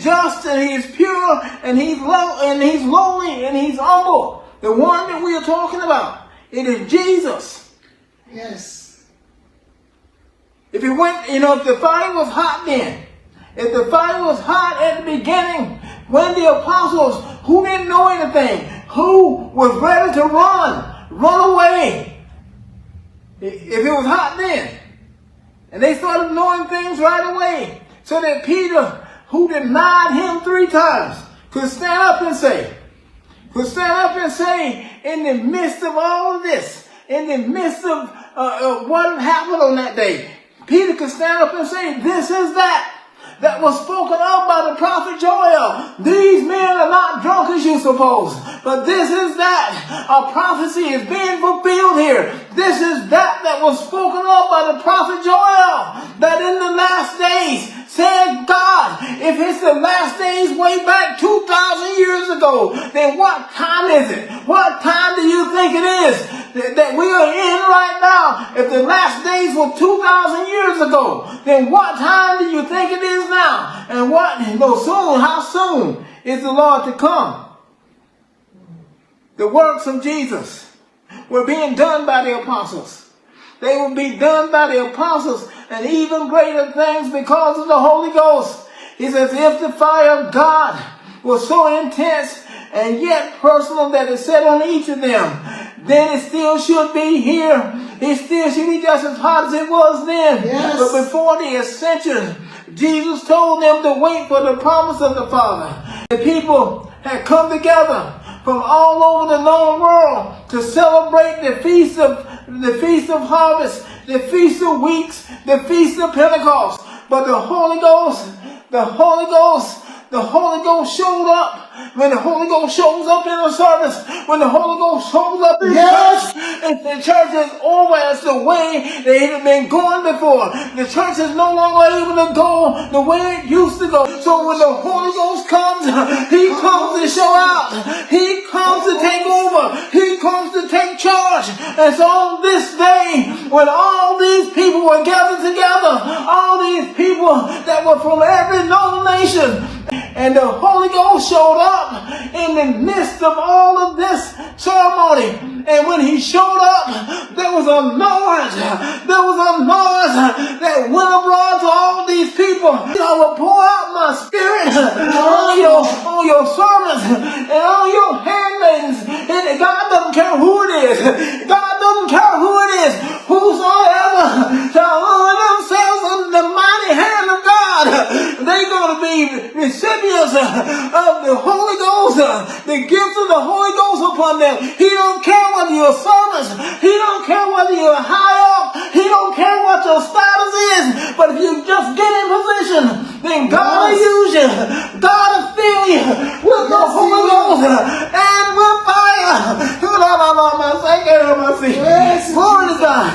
just and he's pure and he's low and he's lowly and he's humble. The one that we are talking about, it is Jesus. Yes. If it went, if the fire was hot then, if the fire was hot at the beginning, when the apostles who didn't know anything, who was ready to run away, if it was hot then, and they started knowing things right away, so that Peter, who denied him 3 times, could stand up and say, in the midst of all of this, in the midst of what happened on that day, Peter could stand up and say, this is that was spoken of by the prophet Joel. These men are not drunk as you suppose, but this is that. A prophecy is being fulfilled here. This is that was spoken of by the prophet Joel, that in the last days, said God, if it's the last days way back 2,000 years ago, then what time is it? What time do you think it is that we are in right now? If the last days were 2,000 years ago, then what time do you think it is now? And how soon is the Lord to come? The works of Jesus were being done by the apostles. They will be done by the apostles and even greater things because of the Holy Ghost. He says, if the fire of God was so intense and yet personal that it set on each of them, then it still should be here. It still should be just as hot as it was then. Yes. But before the ascension, Jesus told them to wait for the promise of the Father. The people had come together from all over the known world to celebrate the Feast of Harvest, the Feast of Weeks, the Feast of Pentecost. But the Holy Ghost showed up. When the Holy Ghost shows up in a service, when the Holy Ghost shows up in church, the church is over as the way they had been going before. The church is no longer able to go the way it used to go. So when the Holy Ghost comes, he comes to show out. He comes to take over. He comes to take charge. And so on this day, when all these people were gathered together, all these people that were from every known nation, and the Holy Ghost showed up in the midst of all of this ceremony. And when he showed up, there was a noise. There was a noise that went abroad to all these people. I will pour out my spirit on your servants and on your handmaidens. And God doesn't care who it is. God doesn't care who it is. Whosoever shall humble themselves under the mighty hand of God, they're going to be recipients of the Holy Ghost, the gift of the Holy Ghost upon them. He don't care whether you're servants. He don't care whether you're high up. He don't care what your status is. But if you just get in position, then God will use you. God will fill you with the Holy Ghost and with fire. Yes. Glory to God.